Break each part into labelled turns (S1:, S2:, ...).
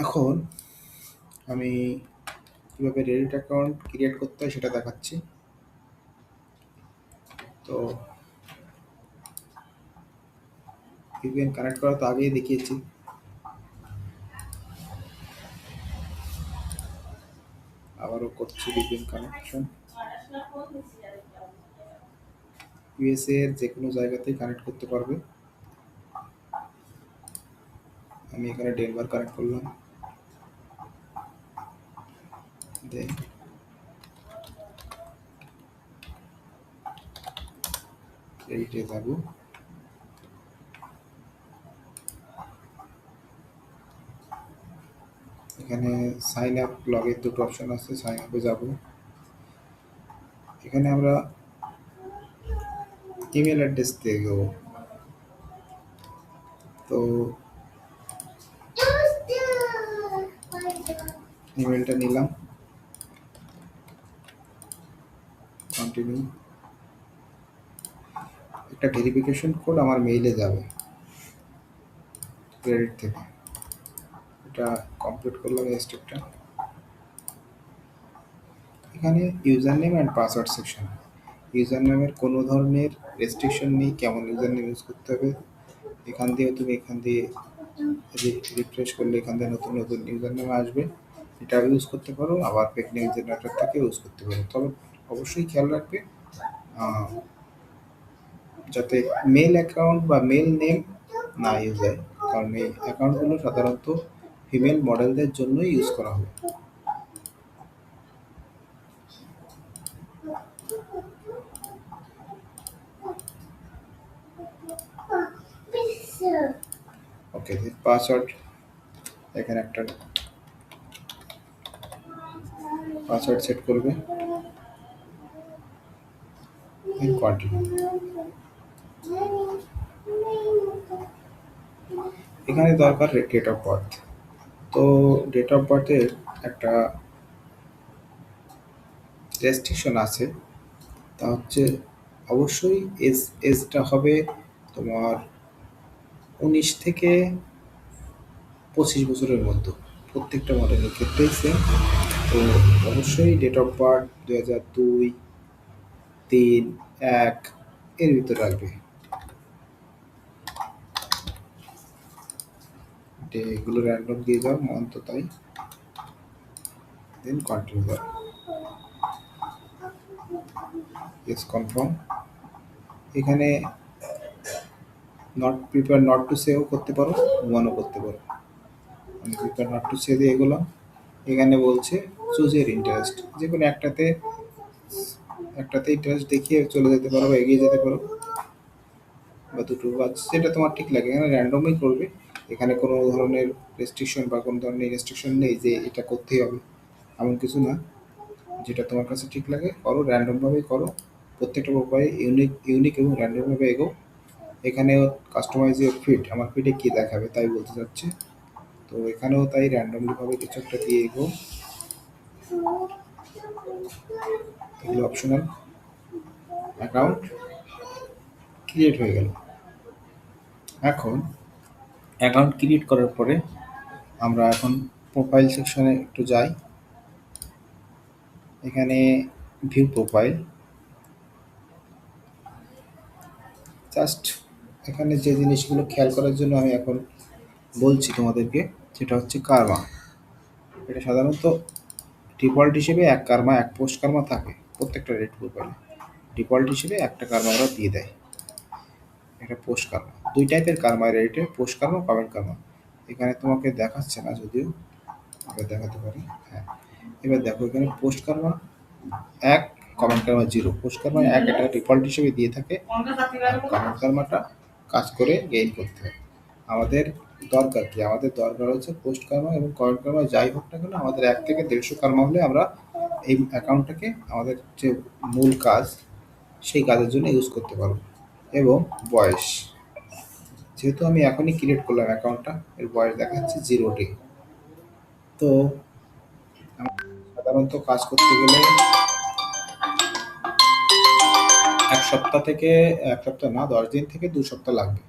S1: এখন আমি কীভাবে রেডিট অ্যাকাউন্ট ক্রিয়েট করতে হয় সেটা দেখাচ্ছি। তো VPN কানেক্ট করা তো আগেই দেখিয়েছি। আবারও করছি VPN কানেকশন। USA এর যে কোনো জায়গাতেই কানেক্ট করতে পারবে। আমি এখানে ডেনভার কানেক্ট করলাম, দেন রেডিটে যাব। এখানে সাইন আপ লগের দুটো অপশন আছে, সাইন আপে যাব। এখানে আমরা ইমেল অ্যাড্রেস দিয়ে দেবো। তো ইমেলটা নিলাম, কন্টিনিউ। একটা ভেরিফিকেশন কোড আমার মেইলে যাবে ক্রেডিট থেকে, এটা কমপ্লিট করলাম এই স্টেপটা। এখানে user name and password section. User নেমের কোনো ধরনের রেস্ট্রিকশন নেই, কেমন ইউজার নেম ইউজ করতে হবে। এখান দিয়ে রিফ্রেশ করলে এখান থেকে নতুন নতুন ইউজার নেম আসবে, এটা ইউজ করতে পারো। আবার ফেক নেম জেনারেটর থেকে ইউজ করতে পারো। তবে অবশ্যই খেয়াল রাখবে যাতে মেল অ্যাকাউন্ট বা মেল নেম না ইউজ হয়, কারণ এই অ্যাকাউন্টগুলো সাধারণত ফিমেল মডেলদের জন্যই ইউজ করা হবে। ওকে, পাসওয়ার্ড, এখানে একটা পাসওয়ার্ড সেট করবে, কন্টিনিউ। এখানে দরকার ডেট অফ বার্থ। তো ডেট অফ বার্থের একটা রেস্ট্রিকশন আছে, তা হচ্ছে অবশ্যই এজটা হবে তোমার 19 থেকে 25 বছরের মধ্যে, প্রত্যেকটা মডেলের ক্ষেত্রেই সেম। তো অবশ্যই ডেট অফ বার্থ 2002, 3, 1 এর ভিতরে রাখবে। এগুলো র্যান্ডম দিয়ে যাও, মান্থ তাই, দেন কন্টিনিউ দাও। Yes, confirm. এখানে প্রিপেয়ার নট টু সেও করতে পারো, ওয়ানও করতে পারো। আমি প্রিপেয়ার নট টু সে দিয়ে এগোলাম। এখানে বলছে চুজ এর ইন্টারেস্ট, যে কোনো একটাতে ইন্টারেস্ট দেখিয়ে চলে যেতে পারো বা এগিয়ে যেতে পারো, বা দুটো, বা যেটা তোমার ঠিক লাগে। এখানে র্যান্ডমই করবে, এখানে কোনো ধরনের রেস্ট্রিকশন বা কোনো ধরনের রেস্ট্রিকশন নেই যে এটা করতেই হবে, এমন কিছু না। যেটা তোমার কাছে ঠিক লাগে করো, র্যান্ডমভাবেই করো। প্রত্যেকটা উপায়ে ইউনিক এবং র্যান্ডমভাবে এগো। এখানেও কাস্টমাইজ ইউর ফিড, আমার ফিডে কী দেখাবে তাই বলতে চাচ্ছে। তো এখানেও তাই র্যান্ডমলিভাবে কিছু একটা দিয়ে এগো, এগুলো অপশনাল। অ্যাকাউন্ট ক্রিয়েট হয়ে গেল। এখন অ্যাকাউন্ট ক্রিয়েট করার পরে আমরা এখন প্রোফাইল সেকশনে একটু যাই। এখানে ভিউ প্রোফাইল, জাস্ট এখানে যে জিনিসগুলো খেয়াল করার জন্য আমি এখন বলছি তোমাদেরকে, সেটা হচ্ছে কার্মা। এটা সাধারণত ডিফল্ট হিসেবে এক কার্মা, এক পোস্ট কার্মা থাকে প্রত্যেকটা রেড প্রোফাইলে। ডিফল্ট হিসেবে একটা কার্মা ওরা দিয়ে দেয়, এটা পোস্ট কার্মা। দুই টাইপের কার্মা রেডিটে, পোস্ট কার্মা, কমেন্ট কার্মা। এখানে তোমাকে দেখাচ্ছে না, যদিও এবার দেখাতে পারি। হ্যাঁ, এবার দেখো এখানে post Karma 1, comment Karma 0। Post Karma 1 এটা ডিফল্ট হিসেবে দিয়ে থাকে, আর কমেন্ট কার্মাটা কাজ করে গেইন করতে হয়। আমাদের দরকার কি? আমাদের দরকার হচ্ছে পোস্ট কার্মা এবং কমেন্ট কার্মা যাই হোক না কেন, আমাদের 1 থেকে 150 কার্মা হলে আমরা এই অ্যাকাউন্টটাকে আমাদের যে মূল কাজ সেই কাজের জন্য ইউজ করতে পারবো। এবং বয়স, যেহেতু আমি এখনই ক্রিয়েট করলাম অ্যাকাউন্টটা, এর বয়স দেখাচ্ছে 0 ডে। তো সাধারণত কাজ করতে গেলে 1 সপ্তাহ না, 10 দিন থেকে 2 সপ্তাহ লাগবে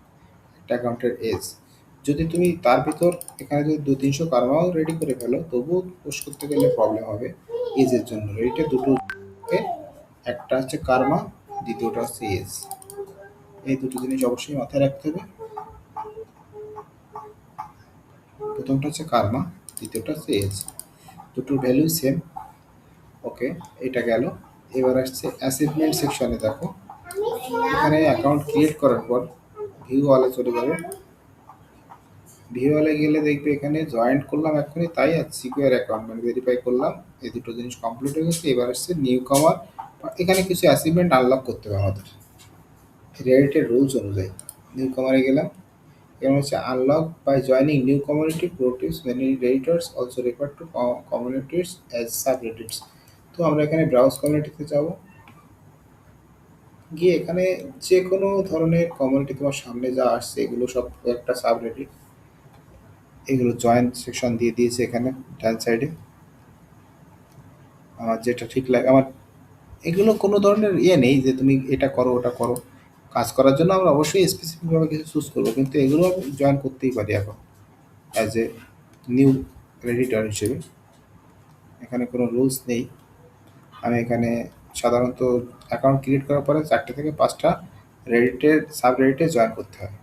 S1: একটা অ্যাকাউন্টের এজ। যদি তুমি তার ভিতর এখানে যদি 200-300 কারমাও রেডি করে ফেলো তবুও পোস্ট করতে গেলে প্রবলেম হবে এজের জন্য। রেডিটে দুটো, একটা হচ্ছে কারমা, দ্বিতীয়টা হচ্ছে এজ। এই দুটো জিনিস অবশ্যই মাথায় রাখতে হবে। প্রথমটা হচ্ছে কারমা, দ্বিতীয়টা হচ্ছে এজ। দুটোর ভ্যালু সেম। ওকে, এটা গেল। এবার আসছে অ্যাচিভমেন্ট সেকশনে। দেখো এখানে অ্যাকাউন্ট ক্রিয়েট করার পর ভিউ ওয়ালে চলে যাবে। ভিউ ওয়ালে গেলে দেখবে এখানে জয়েন্ট করলাম এক্ষুনি, তাই আর সিকিউর অ্যাকাউন্ট মানে ভেরিফাই করলাম, এই দুটো জিনিস কমপ্লিট হয়ে গেছে। এবার আসছে নিউ কামার। এখানে কিছু অ্যাচিভমেন্ট আনলক করতে হবে আমাদের রেডিটের রুলস অনুযায়ী। নিউ কামারে গেলাম, এবং হচ্ছে unlock by joining new community প্রোটিভস many redditors also refer to communities as subreddits. তো আমরা এখানে ব্রাউজ কমিউনিটিতে যাব, গিয়ে এখানে যে কোনো ধরনের কমিউনিটি তোমার সামনে যা আসছে এগুলো সব একটা সাব রেডিট, এগুলো জয়েন্ট সেকশন দিয়ে দিয়েছে এখানে ডান সাইডে। আমার যেটা ঠিক লাগে, আমার এগুলো কোনো ধরনের ইয়ে নেই যে তুমি এটা করো ওটা করো। কাজ করার জন্য আমরা অবশ্যই স্পেসিফিকভাবে কিছু চুজ করবো, কিন্তু এগুলো আমি জয়েন করতেই পারি এখন অ্যাজ এ নিউ রেডিটর হিসেবে। এখানে কোনো রুলস নেই। আমি এখানে সাধারণত অ্যাকাউন্ট ক্রিয়েট করার পরে 4টে থেকে 5টা রেডিটের সাব রেডিটে জয়েন করতে হয়।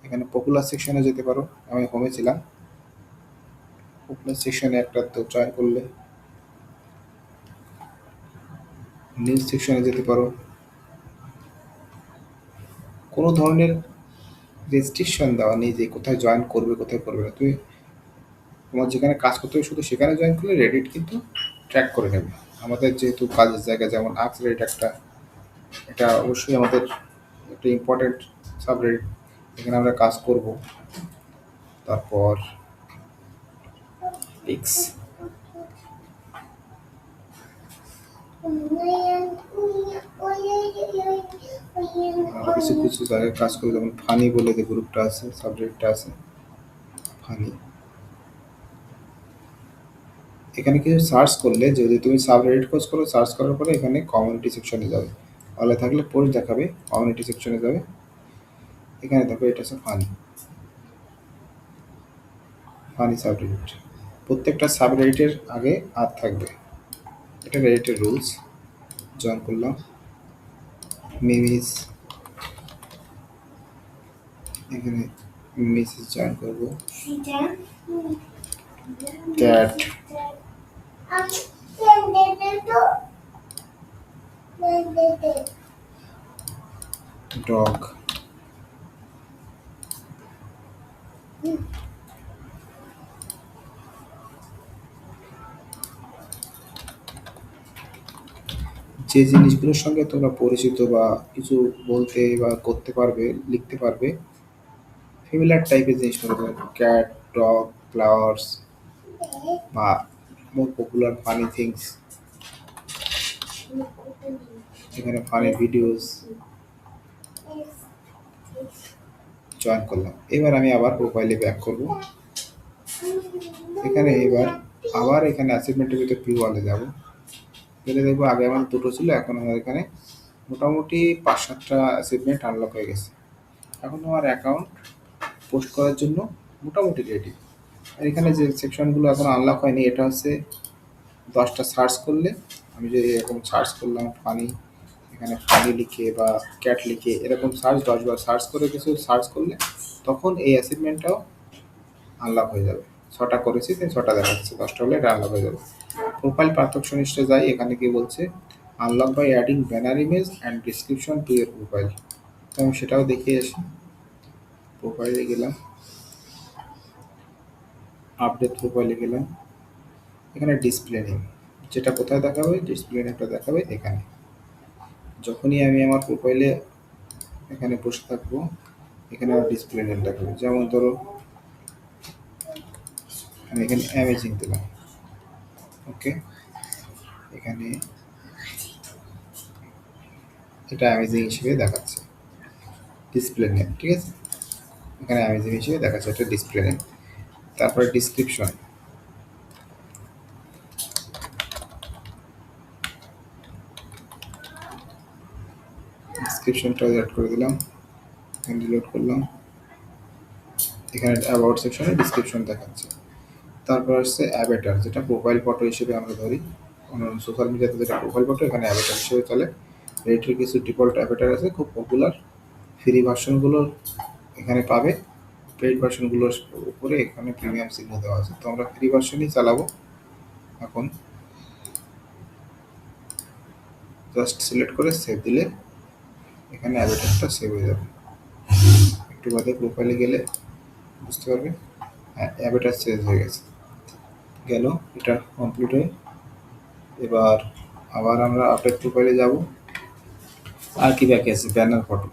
S1: এখানে পপুলার সেকশনে যেতে পারো, আমি হোমে ছিলাম। পপুলার সেকশনে একটা তো জয়েন করলে, নিউজ সেকশনে যেতে পারো। কোনো ধরনের রেস্ট্রিকশন দেওয়া নেই যে কোথায় জয়েন করবে কোথায় করবে না। তুমি তোমার যেখানে কাজ করতে হবে শুধু সেখানে জয়েন করলে রেডিট কিন্তু ট্র্যাক করে নেবে। আমাদের যেহেতু কাজের জায়গা, যেমন আক্স রেডিট একটা, এটা অবশ্যই আমাদের একটা ইম্পর্টেন্ট সাবরেডিট, এখানে আমরা কাজ করব। তারপর পিক্স, আরো কিছু কিছু জায়গায় কাজ করে, যেমন ফানি বলে যে গ্রুপটা আছে, সাবরেডিটটা আছে ফানি। এখানে কিছু সার্চ করলে, যদি তুমি সাবরেডিট খোঁজ করো, সার্চ করার পরে এখানে কমিউনিটি সেকশনে যাবে, অলে থাকলে পোস্ট দেখাবে, কমিউনিটি সেকশনে যাবে। এখানে দেখো এটা হচ্ছে ফানি, ফানি সাবরেডিট। প্রত্যেকটা সাবরেডিটের আগে আর থাকবে, এটা রেডিটের রুলস। জয়েন করলাম। মিমিস, এখানে মিমিস জয়েন করবো। ক্যাট, ডগ, যে জিনিসগুলোর সঙ্গে তোমরা পরিচিত বা কিছু বলতে বা করতে পারবে, লিখতে পারবে, ফিমিলার টাইপের জিনিসগুলো, ক্যাট, ডগ, ফ্লাওয়ার্স, বা মোর পপুলার ফানি থিংস, এখানে ফানি ভিডিওস জয়েন করলাম। এবার আমি আবার প্রোফাইলে ব্যাক করব। এখানে এবার আবার এখানে অ্যাচিভমেন্টের ভিতরে ভিউ ওয়ালে যাব, গেলে দেখবো আগে আমার দুটো ছিল, এখন আমার এখানে মোটামুটি 5-7টা অ্যাচিভমেন্ট আনলক হয়ে গেছে। এখন আমার অ্যাকাউন্ট পোস্ট করার জন্য মোটামুটি রেডি। আর এখানে যে সেকশনগুলো এখন আনলক হয়নি, এটা হচ্ছে 10টা সার্চ করলে, আমি যদি এরকম সার্চ করলাম ফানি, এখানে ফানি লিখে বা ক্যাট লিখে এরকম 10বার সার্চ করে কিছু সার্চ করলে তখন এই অ্যাচিভমেন্টটাও আনলক হয়ে যাবে। 6টা করেছি তাই 6টা দেখাচ্ছে, 10টা হলে এটা আনলক হয়ে যাবে। প্রোফাইল পারফেকশনিস্টে যাই, এখানে কি বলছে unlock by adding banner image and description to your profile. তো আমি সেটাও দেখিয়ে আসি। প্রোফাইলে গেলাম, আপডেট প্রোফাইলে গেলাম, এখানে ডিসপ্লে নেম, যেটা কোথায় দেখাবে, ডিসপ্লে নেমটা দেখাবে এখানে। যখনই আমি আমার প্রোফাইলে এখানে বসে থাকবো, এখানে আমার ডিসপ্লে নেম দেখাবে। যেমন ধরো আমি এখানে অ্যামেজিং দিলাম, ওকে, এখানে এটা অ্যামেজিং হিসেবে দেখাচ্ছে ডিসপ্লে নেম, ঠিক আছে। এখানে অ্যামেজিং হিসেবে দেখাচ্ছে, এটা ডিসপ্লে নেম। তারপরে ডিসক্রিপশন, ডিসক্রিপশনটা অ্যাড করে দিলাম, ডিলিট করলাম। এখানে অ্যাবাউট সেকশনে ডিসক্রিপশন দেখাচ্ছে। তারপর আসছে অ্যাভেটার, যেটা প্রোফাইল ফটো হিসেবে আমরা ধরি। অন্যান্য সোশ্যাল মিডিয়াতে যেটা প্রোফাইল ফটো, এখানে অ্যাভেটার হিসেবে চলে। রেডিটের কিছু ডিফল্ট অ্যাভেটার আছে খুব পপুলার। ফ্রি ভার্সনগুলো এখানে পাবে, পেইড ভার্সনগুলোর উপরে এখানে প্রিমিয়াম চিহ্ন দেওয়া আছে। তো আমরা ফ্রি ভার্সনই চালাবো এখন। জাস্ট সিলেক্ট করে সেভ দিলে এখানে অ্যাভেটারটা সেভ হয়ে যাবে। একটু বাদে প্রোফাইলে গেলে বুঝতে পারবে, হ্যাঁ অ্যাভেটার চেঞ্জ হয়ে গেছে। গেল এটা কমপ্লিট হয়ে। এবার আবার আমরা আপডেট প্রোফাইলে যাব। আর কি বাকি আছে? ব্যানার ফটো,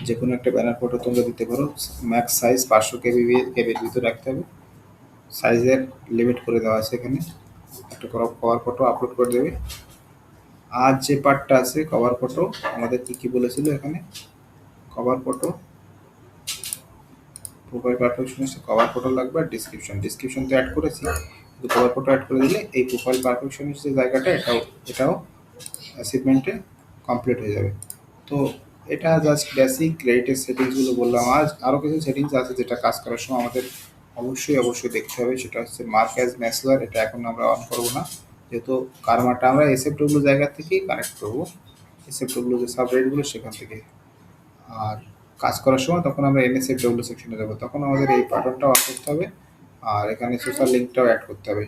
S1: যে কোনো একটা ব্যানার ফটো তোমরা দিতে পারো। ম্যাক্স সাইজ 500 কেবির ভিতরে রাখতে হবে। সাইজের লিমিট করে দেওয়া আছে এখানে। একটা কভার ফটো আপলোড করে দেবে। আর যে পার্টটা আছে কভার ফটো, আমাদের কি কি বলেছিল এখানে? কভার ফটো, প্রোফাইল পারফেকশন এসে কভার ফটো লাগবে, আর ডিসক্রিপশন তো অ্যাড করেছি, কিন্তু কভার ফটো অ্যাড করে দিলে এই প্রোফাইল পারফেকশনের যে জায়গাটা, এটাও অ্যাচিভমেন্টে কমপ্লিট হয়ে যাবে। তো এটা জাস্ট বেসিক রেটের সেটিংসগুলো বললাম। আজ আরও কিছু সেটিংস আছে যেটা কাজ করার সময় আমাদের অবশ্যই দেখতে হবে। সেটা হচ্ছে মার্ক অ্যাজ ম্যাসলার, এটা এখন আমরা অন করবো না, যেহেতু কারমাটা আমরা এসএফডব্লিউ জায়গা থেকেই কানেক্ট করবো, এসএফডব্লিউ যে সাবরেটগুলো সেখান থেকে। আর কাজ করার সময় তখন আমরা এনএসএফডব্লিউ সেকশনে যাবো, তখন আমাদের এই বাটনটা অন করতে হবে, আর এখানে সোশ্যাল লিঙ্কটাও অ্যাড করতে হবে।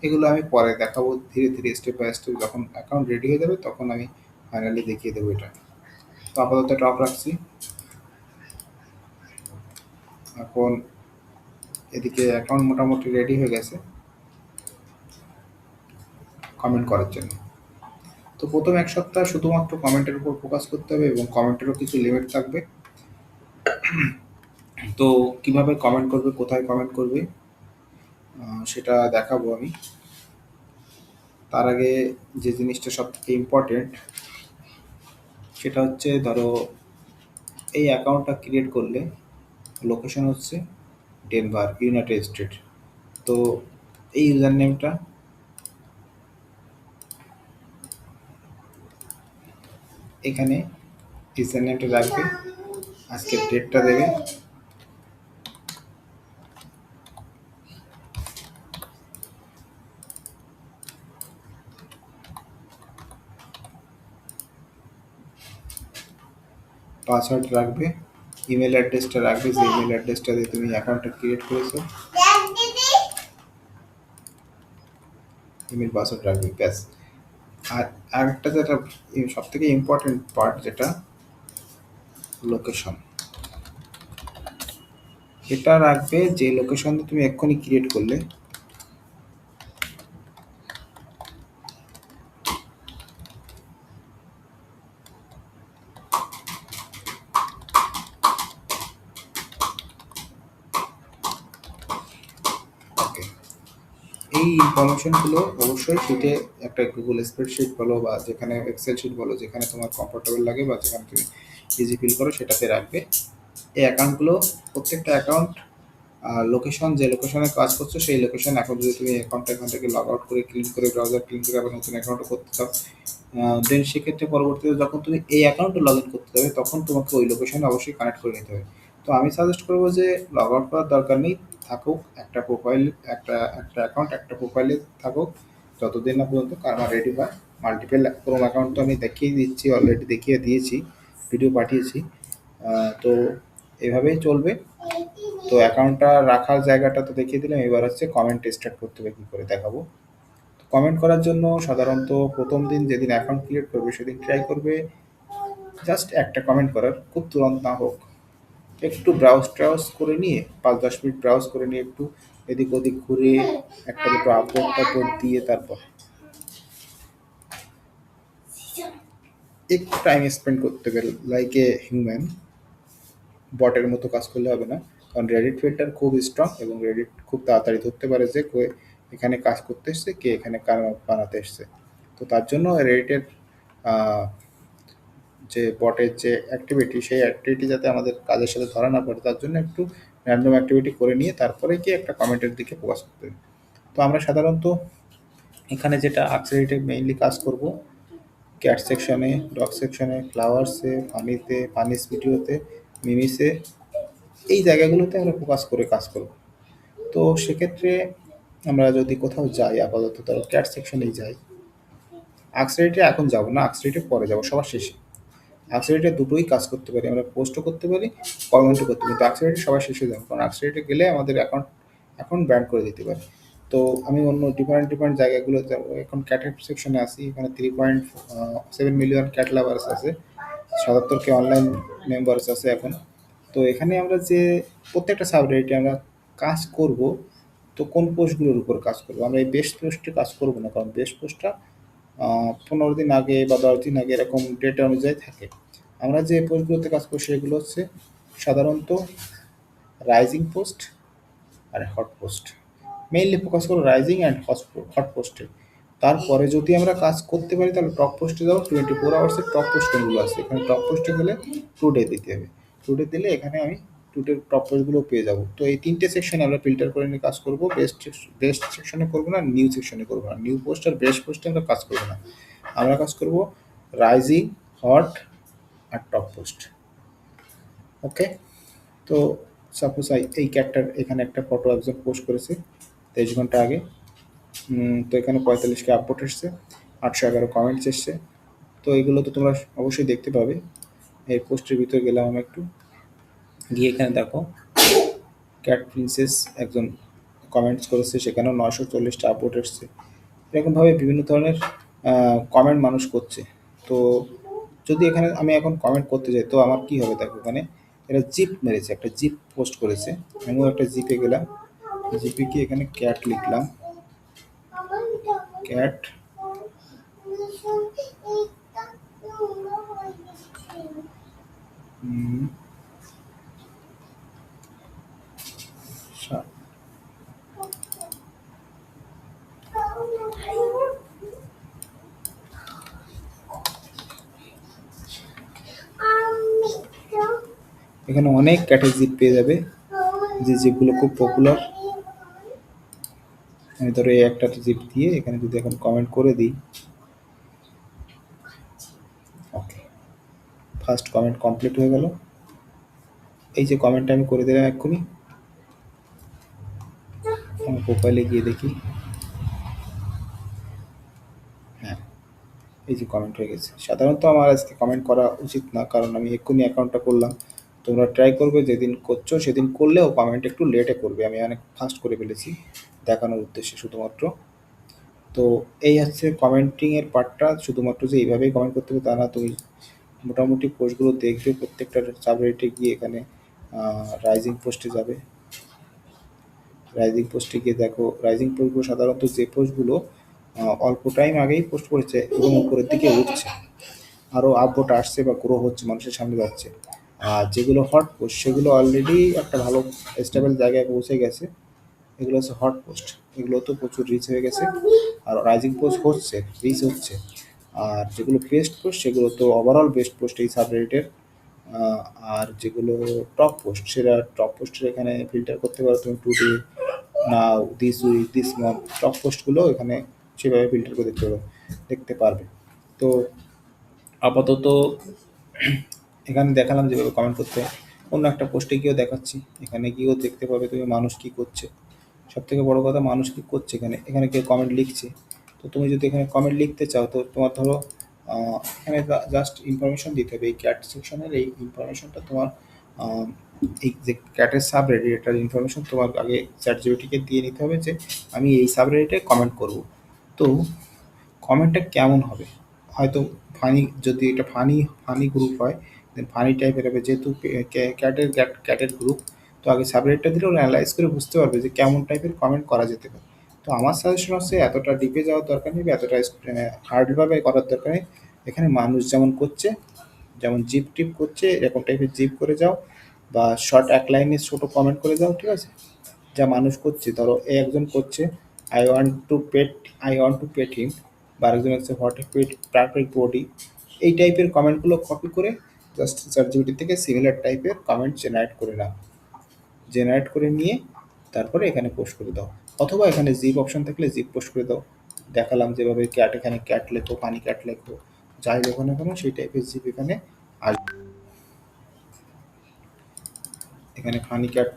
S1: এগুলো আমি পরে দেখাবো ধীরে ধীরে, স্টেপ বাই স্টেপ। যখন অ্যাকাউন্ট রেডি হয়ে যাবে তখন আমি ফাইনালি দেখিয়ে দেবো এটা। তো আপাতত এটা অফ রাখছি। এখন এদিকে অ্যাকাউন্ট মোটামুটি রেডি হয়ে গেছে কমেন্ট করার জন্য। তো প্রথম 1 সপ্তাহ শুধুমাত্র কমেন্টের উপর ফোকাস করতে হবে, এবং কমেন্টেরও কিছু লিমিট থাকবে। তো কিভাবে কমেন্ট করবে, কোথায় কমেন্ট করবে, সেটা দেখাবো আমি। তার আগে যে জিনিসটা সবথেকে ইম্পর্টেন্ট, সেটা হচ্ছে ধরো এই অ্যাকাউন্টটা ক্রিয়েট করলে লোকেশন হচ্ছে ডেনভার, ইউনাইটেড স্টেট। তো এই ইউজার নেমটা এখানে ইউজার নেমটা রাখবে, আজকের ডেটটা দেবে, পাসওয়ার্ড রাখবে, ইমেল অ্যাড্রেসটা রাখবে, যে ইমেল অ্যাড্রেসটা দিয়ে তুমি অ্যাকাউন্টটা ক্রিয়েট করেছো, ইমেল পাসওয়ার্ড রাখবে, ব্যাস। আর আরেকটা যেটা সব থেকে ইম্পর্টেন্ট পার্ট, যেটা লোকেশন, এটা রাখবে যে লোকেশন তুমি এক্ষুনি ক্রিয়েট করলে। এই ইনফরমেশনগুলো অবশ্যই শিটে, একটা গুগল স্প্রেডশিট বলো বা যেখানে এক্সেল শিট বলো, যেখানে তোমার কমফোর্টেবল লাগে বা যেখানে তুমি ইজি ফিল করো, সেটাতে রাখবে। এই অ্যাকাউন্টগুলো, প্রত্যেকটা অ্যাকাউন্ট লোকেশন, যে লোকেশনে কাজ করছো সেই লোকেশন, এখন যদি তুমি অ্যাকাউন্টটা এখান থেকে লগ আউট করে ক্লিন করে ব্রাউজার ক্লিন করে আবার নতুন অ্যাকাউন্টও করতে চাও, দেন সেক্ষেত্রে পরবর্তীতে যখন তুমি এই অ্যাকাউন্টে লগ ইন করতে যাবে তখন তোমাকে ওই লোকেশনে অবশ্যই কানেক্ট করে নিতে হবে। তো আমি সাজেস্ট করবো যে লগ আউট করার দরকার নেই, থাকুক একটা প্রোফাইল, একটা একটা অ্যাকাউন্ট একটা প্রোফাইলে থাকুক যতদিন না পর্যন্ত কারমা রেডি হয়। মাল্টিপল ক্রোম অ্যাকাউন্ট তো আমি দেখিয়ে দিচ্ছি, অলরেডি দেখিয়ে দিয়েছি, ভিডিও পাঠিয়েছি। তো এভাবেই চলবে। তো অ্যাকাউন্টটা রাখার জায়গাটা তো দেখিয়ে দিলাম, এবার হচ্ছে কমেন্ট স্টার্ট করতে হবে কী করে দেখাবো। কমেন্ট করার জন্য সাধারণত প্রথম দিন যেদিন অ্যাকাউন্ট ক্রিয়েট করবে সেদিন ট্রাই করবে জাস্ট একটা কমেন্ট করার, খুব তুরন্ত না হোক, একটু ব্রাউজ করে নিয়ে 5-10 মিনিট ব্রাউজ করে নিয়ে একটু এদিক ওদিক ঘুরে একটা দুটো আপলোড দিয়ে তারপর একটু টাইম স্পেন্ড করতে গেলে লাইক এ হিউম্যান, বটের মতো কাজ করলে হবে না। কারণ রেডিট ফিল্টার খুব স্ট্রং, এবং রেডিট খুব তাড়াতাড়ি ধরতে পারে যে কে এখানে কাজ করতে এসছে, কে এখানে কার বানাতে এসছে। তো তার জন্য রেডিটের যে বটের যে অ্যাক্টিভিটি, সেই অ্যাক্টিভিটি যাতে আমাদের কাজের সাথে ধরা না পড়ে, তার জন্য একটু র্যান্ডম অ্যাক্টিভিটি করে নিয়ে তারপরে গিয়ে একটা কমেন্টের দিকে ফোকাস করতে হবে। তো আমরা সাধারণত এখানে যেটা আক্সিলারিটে মেইনলি কাজ করব, ক্যাট সেকশনে, ডগ সেকশনে, ফ্লাওয়ার্সে, ফানিতে, ফানিস ভিডিওতে, মিমিসে, এই জায়গাগুলোতে আমরা ফোকাস করে কাজ করব। তো সেক্ষেত্রে আমরা যদি কোথাও যাই, আপাতত ধরো ক্যাট সেকশনেই যাই, আক্সরেটে এখন যাব না, আক্সরেটে পরে যাব সবার শেষে। আক্সিলারেটে দুটোই কাজ করতে পারি, আমরা পোস্টও করতে পারি, কমেন্টও করতে পারি, কিন্তু আক্সিলারেটে সবার শেষে যাবো, কারণ আক্সিলারেটে গেলে আমাদের অ্যাকাউন্ট ব্যান করে দিতে পারে। তো আমি অন্য ডিফারেন্ট ডিফারেন্ট জায়গাগুলো যাবো। এখন ক্যাটের সেকশনে আসি, এখানে 3.7 মিলিয়ন ক্যাট লাভার্স আছে, 77K অনলাইন মেম্বার্স আছে এখন। তো এখানে আমরা যে প্রত্যেকটা সাবরেটে আমরা কাজ করব, তো কোন পোস্টগুলোর উপর কাজ করবো? আমরা এই বেস্ট পোস্টে কাজ করবো না, কারণ বেস্ট পোস্টটা 15 দিন আগে বা 10 দিন আগে এরকম ডেট অনুযায়ী থাকে। আমরা যে পোস্টগুলোতে কাজ করি সেগুলো হচ্ছে সাধারণত রাইজিং পোস্ট আর হট পোস্ট। মেইনলি ফোকাস করো রাইজিং অ্যান্ড হট পোস্টে। তারপরে যদি আমরা কাজ করতে পারি তাহলে টপ পোস্টে যাবো। 24 আওয়ার্সের টপ পোস্ট কোনগুলো আছে, এখানে টপ পোস্টে গেলে টুডে দিতে হবে। টুডে দিলে এখানে আমি টুডের টপ পোস্টগুলো পেয়ে যাবো। তো এই তিনটে সেকশনে আমরা ফিল্টার করে নিয়ে কাজ করবো। বেস্ট সেকশনে করবো না, নিউ সেকশনে করবো না। নিউ পোস্ট আর বেস্ট পোস্টে আমরা কাজ করবো না, আমরা কাজ করবো রাইজিং, হট আর টপ পোস্ট। ওকে। তো সাপোজ এই ক্যাটটার এখানে একটা ফটো একজন পোস্ট করেছে 23 ঘন্টা আগে। তো এখানে 45K আপভোট এসছে, 811 কমেন্টস এসছে। তো এগুলো তো তোমরা অবশ্যই দেখতে পাবে। এই পোস্টের ভিতরে গেলাম আমি একটু, গিয়ে এখানে দেখো ক্যাট প্রিন্সেস একজন কমেন্টস করেছে, সেখানেও 940টা আপভোট এসছে। এরকমভাবে বিভিন্ন ধরনের কমেন্ট মানুষ করছে। তো যদি এখানে আমি এখন কমেন্ট করতে যাই তো আমার কি হবে দেখো, এখানে এরা জিপ মেরেছে, একটা জিপ পোস্ট করেছে। আমিও একটা জিপে গেলাম, জিপে গিয়ে এখানে ক্যাট লিখলাম, ক্যাট এখানে অনেক ক্যাটের জিপ পেয়ে যাবে, যে জিপগুলো খুব পপুলার। আমি ধরো এই একটা জিপ দিয়ে এখানে যদি এখন কমেন্ট করে দিই, ওকে, ফার্স্ট কমেন্ট কমপ্লিট হয়ে গেল। এই যে কমেন্টটা আমি করে দিলাম এক্ষুনি, আমার প্রোফাইলে গিয়ে দেখি, হ্যাঁ এই যে কমেন্ট হয়ে গেছে। সাধারণত আমার আজকে কমেন্ট করা উচিত না, কারণ আমি এক্ষুনি অ্যাকাউন্টটা করলাম। তোমরা ট্রাই করবে যেদিন করছো সেদিন করলেও কমেন্ট একটু লেটে করবে, আমি অনেক ফাস্ট করে ফেলেছি দেখানোর উদ্দেশ্যে শুধুমাত্র। তো এই হচ্ছে কমেন্টিংয়ের পার্টটা। শুধুমাত্র যে এইভাবেই কমেন্ট করতে হবে তা না, তুমি মোটামুটি পোস্টগুলো দেখবে, প্রত্যেকটা সাবরেটে গিয়ে এখানে রাইজিং পোস্টে যাবে। রাইজিং পোস্টে গিয়ে দেখো, রাইজিং পোস্টগুলো সাধারণত যে পোস্টগুলো অল্প টাইম আগেই পোস্ট করেছে এবং উপরের দিকে উঠছে, আরও আপভোট আসছে বা গ্রো হচ্ছে, মানুষের সামনে যাচ্ছে। আর যেগুলো হট পোস্ট সেগুলো অলরেডি একটা ভালো স্টেবল জায়গায় পৌঁছে গেছে, এগুলো হচ্ছে হট পোস্ট, এগুলো তো প্রচুর রিচ হয়ে গেছে। আর রাইজিং পোস্ট হচ্ছে, রিচ হচ্ছে। আর যেগুলো বেস্ট পোস্ট সেগুলো তো ওভারঅল বেস্ট পোস্ট এই সাবরেটের। আর যেগুলো টপ পোস্ট, সেটা টপ পোস্টের এখানে ফিল্টার করতে পারো তুমি, today, now, this week, this month, top পোস্টগুলো এখানে সেভাবে ফিল্টার করে দেখতে পারবে। তো আপাতত এখানে দেখালাম যেভাবে কমেন্ট করতে হয়। অন্য একটা পোস্টে গিয়েও দেখাচ্ছি, এখানে গিয়েও দেখতে পাবে তুমি মানুষ কী করছে। সবথেকে বড় কথা, মানুষ কী করছে, এখানে এখানে কেউ কমেন্ট লিখছে। তো তুমি যদি এখানে কমেন্ট লিখতে চাও তো তোমার ধরো এখানে জাস্ট ইনফরমেশন দিতে হবে, এই ক্যাট সেকশনের এই ইনফরমেশনটা তোমার, আহ, এই যে ক্যাটের সাবরেডিট এটার ইনফরমেশন তোমার আগে চ্যাটজিপিটিকে দিয়ে নিতে হবে যে আমি এই সাবরেডিটে কমেন্ট করব। তো কমেন্টটা কেমন হবে, হয়তো ফানি, যদি এটা ফানি ফানি গ্রুপ হয় দেন ফানি টাইপের হবে, যেহেতু ক্যাটের গ্রুপ। তো আগে সাবরেটটা দিলে ওরা অ্যানালাইজ করে বুঝতে পারবে যে কেমন টাইপের কমেন্ট করা যেতে পারে। তো আমার সাজেশন হচ্ছে এতটা ডিপে যাওয়ার দরকার নেই, বা এতটা হার্ডভাবে করার দরকার নেই। এখানে মানুষ যেমন করছে, যেমন জিপ টিপ করছে এরকম টাইপের জিপ করে যাও, বা শর্ট এক লাইনে ছোটো কমেন্ট করে যাও, ঠিক আছে। যা মানুষ করছে, ধরো এই একজন করছে I want to pet, I want to pet him, বা আরেকজন হচ্ছে what a pet perfect body. এই টাইপের কমেন্টগুলো কপি করে জাস্ট চ্যাটজিপিটি থেকে সিমিলার টাইপের কমেন্ট জেনারেট করে নাও, জেনারেট করে নিয়ে তারপরে এখানে পোস্ট করে দাও। অথবা এখানে জিপ অপশন থাকলে জিপ পোস্ট করে দাও। দেখালাম যেভাবে ক্যাট, এখানে ক্যাট লেখো, পানি ক্যাট লেখো, যাই লেখো না কেন সেই টাইপের জিপ এখানে আসবে। এখানে ফানি ক্যাট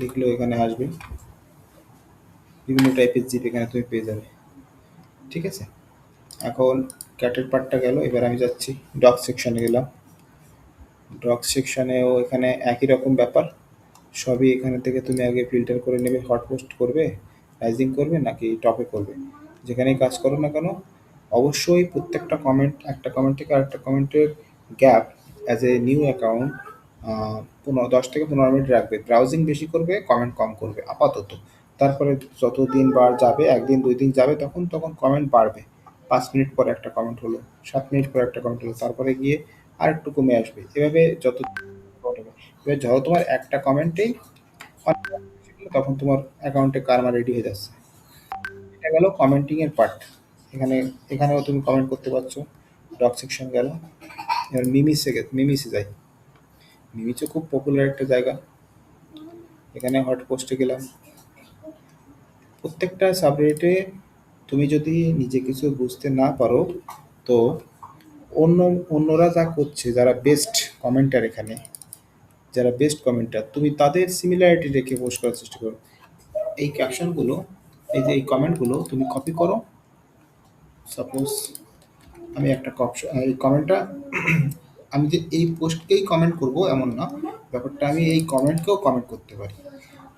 S1: লিখলেও এখানে আসবে, বিভিন্ন টাইপের জিপ এখানে তুমি পেয়ে যাবে। ঠিক আছে, এখন ক্যাটের পার্টটা গেল, এবার আমি যাচ্ছি ডগ সেকশনে গেলাম। ডগ সেকশনেও এখানে একই রকম ব্যাপার, সবই এখানে থেকে তুমি আগে ফিল্টার করে নেবে, হট পোস্ট করবে, রাইজিং করবে নাকি টপে করবে। যেখানেই কাজ করো না কেন, অবশ্যই প্রত্যেকটা কমেন্ট, একটা কমেন্ট থেকে আরেকটা কমেন্টের gap as a new account 10 থেকে 15 মিনিট রাখবে। ব্রাউজিং বেশি করবে, কমেন্ট কম করবে আপাতত। তারপরে যত দিন বার যাবে, 1 দিন 2 দিন যাবে, তখন তখন কমেন্ট বাড়বে। 5 মিনিট পরে একটা কমেন্ট হলো, 7 মিনিট পরে একটা কমেন্ট হলো, তারপরে গিয়ে আর একটু কমে আসবে, এভাবে যত ঘটবে। এবার ধরো তোমার একটা কমেন্টেই তখন তোমার অ্যাকাউন্টে কার্মা রেডি হয়ে যাচ্ছে। এটা গেল কমেন্টিং এর পার্ট। এখানে এখানেও তুমি কমেন্ট করতে পারছো। ডগ সেকশন গেল, এবার মিমিসে যাই। মিমিসও খুব পপুলার একটা জায়গা। এখানে হট পোস্টে গেলাম। প্রত্যেকটা সাবরেটে তুমি যদি নিজে কিছু বুঝতে না পারো, তো অন্যরা যা করছে, যারা বেস্ট কমেন্টার, এখানে যারা বেস্ট কমেন্টার, তুমি তাদের সিমিলারিটি রেখে পোস্ট করার চেষ্টা করো। এই ক্যাপশনগুলো, এই যে এই কমেন্টগুলো তুমি কপি করো। সাপোজ আমি একটা এই কমেন্টটা আমি যে এই পোস্টকেই কমেন্ট করব এমন না, ব্যাপারটা আমি এই কমেন্টকেও কমেন্ট করতে পারি।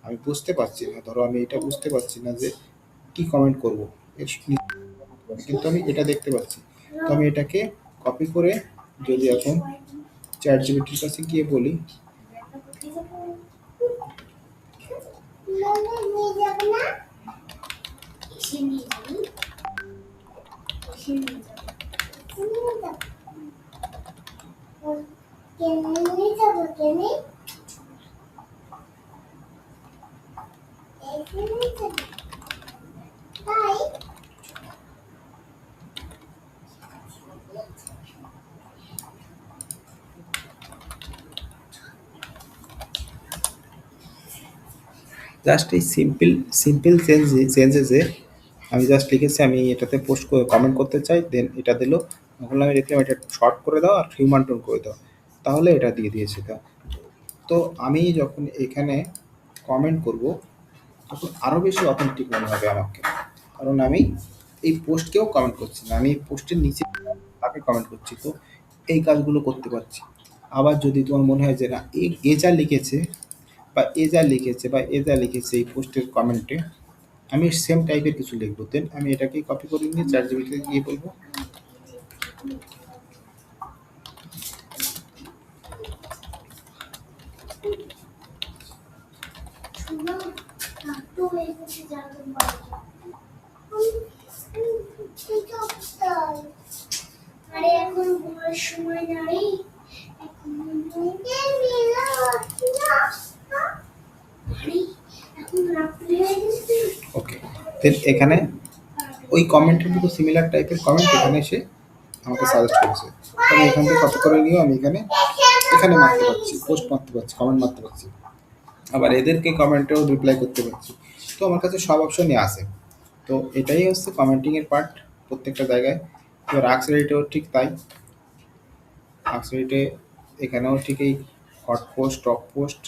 S1: আমি বুঝতে পারছি না, ধরো আমি এটা বুঝতে পারছি না যে কি কমেন্ট করব, কিন্তু আমি এটা দেখতে পাচ্ছি। তো আমি এটাকে কপি করে যদি এখন চ্যাট জিপিটির কাছে গিয়ে বলি, জাস্ট এই সিম্পল চেঞ্জেসে আমি জাস্ট লিখেছি আমি এটাতে পোস্ট করে কমেন্ট করতে চাই, দেন এটা দিল। তখন আমি লিখলাম এটা শর্ট করে দাও আর হিউম্যান টোন করে দাও, তাহলে এটা দিয়ে দিয়েছে। তো আমি যখন এখানে কমেন্ট করব, তখন আরও বেশি অথেন্টিক মনে হবে আমাকে, কারণ আমি এই পোস্টকেও কমেন্ট করছি না, আমি এই পোস্টের নিচে তাকে কমেন্ট করছি। তো এই কাজগুলো করতে পারছি। আবার যদি তোমার মনে হয় যে না, এ যা লিখেছে বা এ যা লিখেছে বা এ যা লিখেছে এই পোস্টের কমেন্টে, আমি সেম টাইপের কিছু লিখবো, দেন আমি এটাকে কপি করে নিয়ে চ্যাট জিপিটিতে গিয়ে বলবো ওকে, দেন এখানে ওই কমেন্টের মতো সিমিলার টাইপের কমেন্ট এখানে এসে আমাকে সাজেস্ট করেছে। তো আমি এখান থেকে কপি করে নিয়ে আমি এখানে এখানে মারতে পারছি, পোস্ট মারতে পারছি, কমেন্ট মারতে পারছি, আবার এদেরকে কমেন্টেও রিপ্লাই করতে পারছি। তো আমার কাছে সব অপশনই আছে। তো এটাই হচ্ছে কমেন্টিংয়ের পার্ট প্রত্যেকটা জায়গায়। এবার আক্সেরিটেও ঠিক তাই। আক্সেরিটে এখানেও ঠিক এই hot post, top post,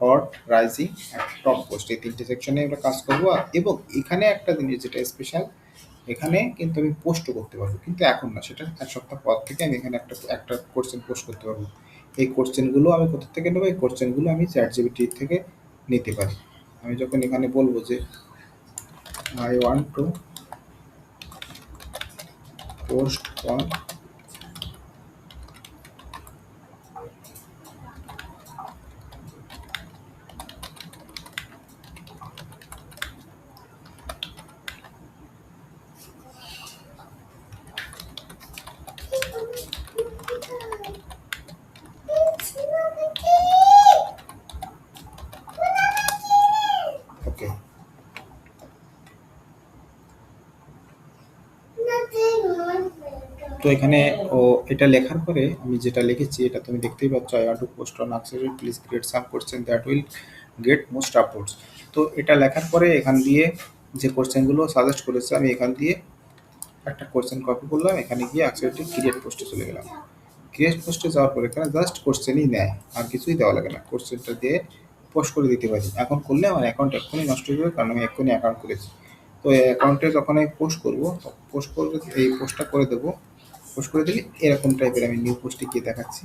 S1: hot, rising আর টপ পোস্ট, এই 3টে সেকশনে আমরা কাজ করবো। এবং এখানে একটা জিনিস যেটা স্পেশাল, এখানে কিন্তু আমি পোস্টও করতে পারবো, কিন্তু এখন না, সেটা 1 সপ্তাহ পর থেকে আমি এখানে একটা একটা কোশ্চেন পোস্ট করতে পারবো। এই কোশ্চেনগুলো আমি কোথা থেকে নেবো? এই কোশ্চেনগুলো আমি চ্যাট জিপিটি থেকে নিতে পারি। আমি যখন এখানে বলবো যে I want to post on okay, তো এখানে ও এটা লেখার পরে আমি যেটা লিখেছি এটা তুমি দেখতেই পাচ্ছ, I want to post on AskReddit, please create some question that will get most uploads. তো এটা লেখার পরে এখান দিয়ে যে কোশ্চেনগুলো সাজেস্ট করেছে, আমি এখান দিয়ে একটা কোশ্চেন কপি করলাম, এখানে গিয়ে আক্সেরিটি ক্রিয়েট পোস্টে চলে গেলাম। ক্রিয়েট পোস্টে যাওয়ার পরে এখানে জাস্ট কোশ্চেনই নেয়, আর কিছুই দেওয়া লাগে না। কোশ্চেনটা দিয়ে পোস্ট করে দিতে পারি। এখন করলে আমার অ্যাকাউন্ট এক্ষুনি নষ্ট হয়ে যাবে, কারণ আমি এক্ষুনি অ্যাকাউন্ট করেছি। তো এই অ্যাকাউন্টে যখন আমি পোস্ট করবো, পোস্ট করলে এই পোস্টটা করে দেবো। পোস্ট করে দিলে এরকম টাইপের, আমি নিউ পোস্টে গিয়ে দেখাচ্ছি,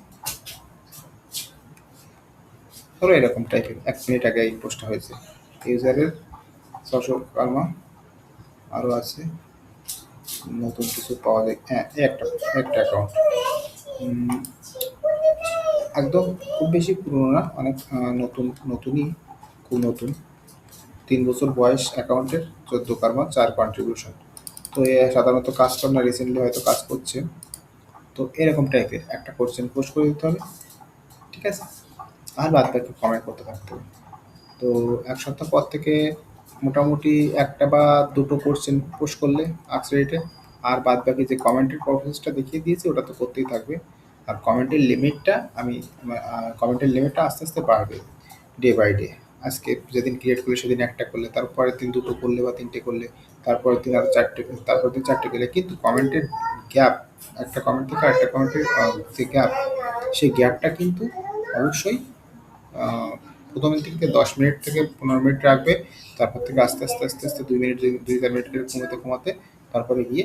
S1: ধরো এরকম টাইপের 1 মিনিট আগে এই পোস্টটা হয়েছে। ইউজারের 600 কার্মা, আরও আছে নতুন কিছু পাওয়া যায়। হ্যাঁ, একটা একটা অ্যাকাউন্ট একদম খুব বেশি পুরনো না, অনেক নতুনই, খুব নতুন। 3 বছর বয়স অ্যাকাউন্টের, 14 কার্মা, 4 কন্ট্রিবিউশন। তো এ সাধারণত কাজ করে না, রিসেন্টলি হয়তো কাজ করছে। তো এরকম টাইপের একটা কোশ্চেন পোস্ট করে দিতে হবে, ঠিক আছে? আর বাদ বাকি কমেন্ট করতে থাকতে হবে। তো 1 সপ্তাহ পর থেকে মোটামুটি একটা বা দুটো কোশ্চেন পোস্ট করলে আক্স রেটে, আর বাদ বাকি যে কমেন্টের প্রসেসটা দেখিয়ে দিয়েছি ওটা তো করতেই থাকবে। আর কমেন্টের লিমিটটা আস্তে আস্তে বাড়বে ডে বাই ডে। আজকে যেদিন ক্রিয়েট করলে সেদিন একটা করলে, তারপরের দিন দুটো করলে বা তিনটে করলে, তারপরের দিন আরও চারটে, তারপরের দিন চারটে করলে, কিন্তু কমেন্টের গ্যাপ, একটা কমেন্ট থেকে আরেকটা কমেন্টের যে গ্যাপ, সেই গ্যাপটা কিন্তু অবশ্যই প্রথমের দিকে 10 মিনিট থেকে 15 মিনিট রাখবে। তারপর থেকে আস্তে আস্তে আস্তে আস্তে 2 মিনিট, 2-4 মিনিট করে কমাতে কমাতে তারপরে গিয়ে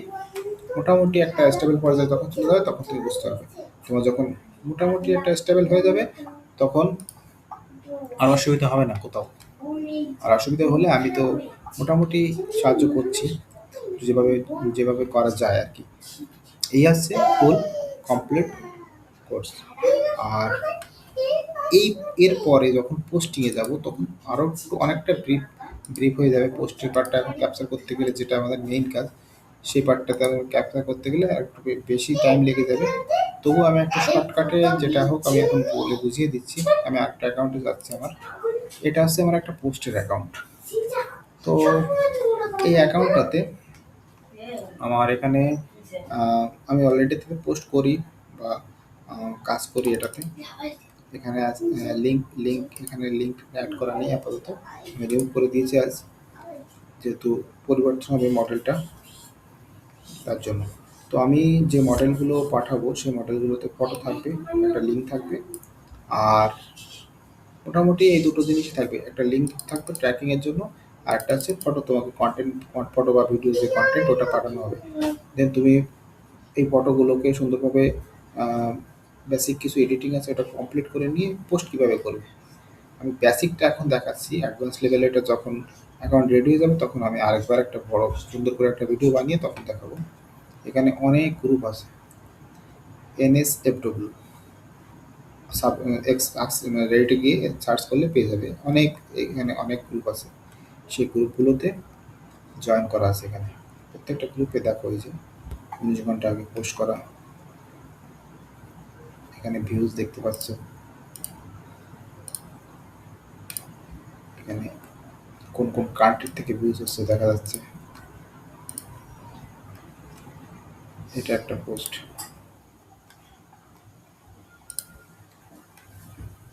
S1: মোটামুটি একটা স্টেবল পর্যায়ে যখন চলে যাবে, তখন তুমি বুঝতে পারবে। তোমার যখন মোটামুটি একটা স্টেবল হয়ে যাবে, তখন আর অসুবিধা হবে না কোথাও। আর অসুবিধা হলে আমি তো মোটামুটি সাহায্য করছি, যেভাবে যেভাবে করা যায় আর কি। এই আছে ফুল কমপ্লিট কোর্স। আর এই এরপরে যখন পোস্টিংয়ে যাব, তখন আরও একটু অনেকটা ব্রিফ হয়ে যাবে। পোস্টের পার্টটা এখন ক্যাপচার করতে গেলে, যেটা আমাদের মেইন কাজ, সেই পার্টটাতে ক্যাপচার করতে গেলে আর একটু বেশি টাইম লেগে যাবে। তবু আমি একটা শর্টকাটে যেটা হোক আমি এখন বলে বুঝিয়ে দিচ্ছি। আমি একটা অ্যাকাউন্টে যাচ্ছি আমার, এটা হচ্ছে আমার একটা পোস্টের অ্যাকাউন্ট। তো এই অ্যাকাউন্টটাতে আমার এখানে আমি অলরেডি থেকে পোস্ট করি বা কাজ করি এটাতে। এখানে এখানে লিঙ্ক অ্যাড করা নেই আপাতত, আমি রিমুভ করে দিয়েছি আজ, যেহেতু পরিবর্তন হবে মডেলটা, তার জন্য। তো আমি যে মডেলগুলো পাঠাবো সেই মডেলগুলোতে ফটো থাকবে, একটা লিঙ্ক থাকবে, আর মোটামুটি এই দুটো জিনিসই থাকবে। একটা লিঙ্ক থাকবে ট্র্যাকিংয়ের জন্য, আর একটা হচ্ছে ফটো, তোমাকে ফটো বা ভিডিও যে কন্টেন্ট ওটা পাঠানো হবে। দেন তুমি এই ফটোগুলোকে সুন্দরভাবে বেসিক কিছু এডিটিং আছে ওটা কমপ্লিট করে নিয়ে পোস্ট কীভাবে করবে, আমি বেসিকটা এখন দেখাচ্ছি। অ্যাডভান্স লেভেলে এটা যখন অ্যাকাউন্ট রেডি হয়ে যাবে, তখন আমি আরেকবার একটা বড় সুন্দর করে একটা ভিডিও বানিয়ে তখন দেখাবো। এখানে অনেক গ্রুপ আছে, NSFW সাব রেডিটে গিয়ে সার্চ করলে পেয়ে যাবে, এখানে অনেক গ্রুপ আছে। সেই গ্রুপগুলোতে জয়েন করা আছে। এখানে প্রত্যেকটা গ্রুপে দেখো, এই যে 19 ঘন্টা আগে পোস্ট করা, এখানে ভিউজ দেখতে পাচ্ছ, এখানে কোন কোন কান্ট্রির থেকে ভিউজ হচ্ছে দেখা যাচ্ছে। এটা একটা পোস্ট,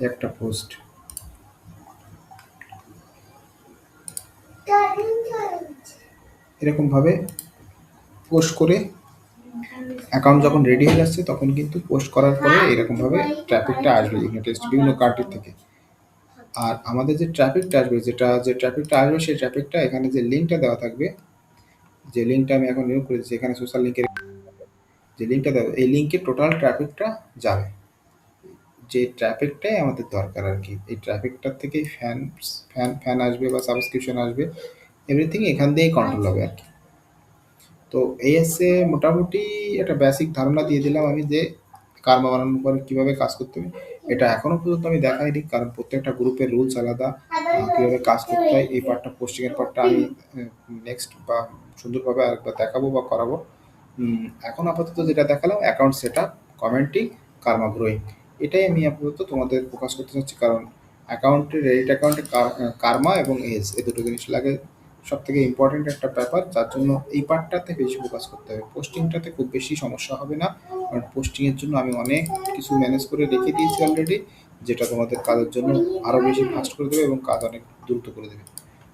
S1: একটা পোস্ট এরকমভাবে পোস্ট করে অ্যাকাউন্ট যখন রেডি হয়ে যাচ্ছে, তখন কিন্তু পোস্ট করার পরে এরকমভাবে ট্রাফিকটা আসবে ইউনাইটেড বিভিন্ন কান্ট্রি থেকে। আর আমাদের যে ট্রাফিকটা আসবে, যে ট্রাফিকটা আসবে, সেই ট্রাফিকটা এখানে যে লিঙ্কটা দেওয়া থাকবে, যে লিঙ্কটা আমি এখন নিয়োগ করেছি, এখানে সোশ্যাল লিঙ্কের যে লিঙ্কটা দেওয়া, এই লিঙ্কে টোটাল ট্রাফিকটা যাবে। যে ট্রাফিকটাই আমাদের দরকার আর কি। এই ট্রাফিকটার থেকেই ফ্যান আসবে বা সাবস্ক্রিপশন আসবে, এভরিথিং এখান দিয়েই কন্ট্রোল হবে আর কি। তো এই হচ্ছে মোটামুটি একটা বেসিক ধারণা দিয়ে দিলাম আমি, যে কার্মা বানানোর পরে কীভাবে কাজ করতে হবে। এটা এখনও পর্যন্ত আমি দেখাইনি, কারণ প্রত্যেকটা গ্রুপের রুলস আলাদা, কীভাবে কাজ করতে হয়। এই পার্টটা, পোস্টিংয়ের পার্টটা আমি নেক্সট বা সুন্দরভাবে আরেকবার দেখাবো বা করাবো। এখন আপাতত যেটা দেখালাম, account set up, commenting, karma growing, এটাই আমি আপাতত তোমাদের ফোকাস করতে চাচ্ছি। কারণ রেডিট অ্যাকাউন্টে কার্মা এবং এজ, এই দুটো জিনিস লাগে, সব থেকে ইম্পর্টেন্ট একটা ব্যাপার, যার জন্য এই পার্টটাতে বেশি ফোকাস করতে হবে। পোস্টিংটাতে খুব বেশি সমস্যা হবে না, কারণ পোস্টিংয়ের জন্য আমি অনেক কিছু ম্যানেজ করে রেখে দিয়েছি অলরেডি, যেটা তোমাদের কাজের জন্য আরও বেশি ফাস্ট করে দেবে এবং কাজ অনেক দ্রুত করে দেবে।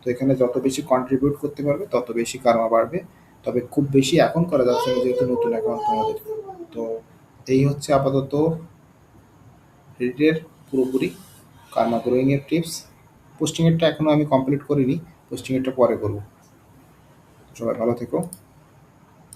S1: তো এখানে যত বেশি কন্ট্রিবিউট করতে পারবে, তত বেশি কার্মা বাড়বে। তবে খুব বেশি এখন করা যাচ্ছে না, যেহেতু নতুন অ্যাকাউন্ট তোমাদের। তো এই হচ্ছে আপাতত রেডিটের পুরোপুরি কার্মা গ্রোয়িংয়ের টিপস। পোস্টিংয়েরটা এখনও আমি কমপ্লিট করিনি, পোস্টিংয়েরটা পরে করব। সবাই ভালো থেকো।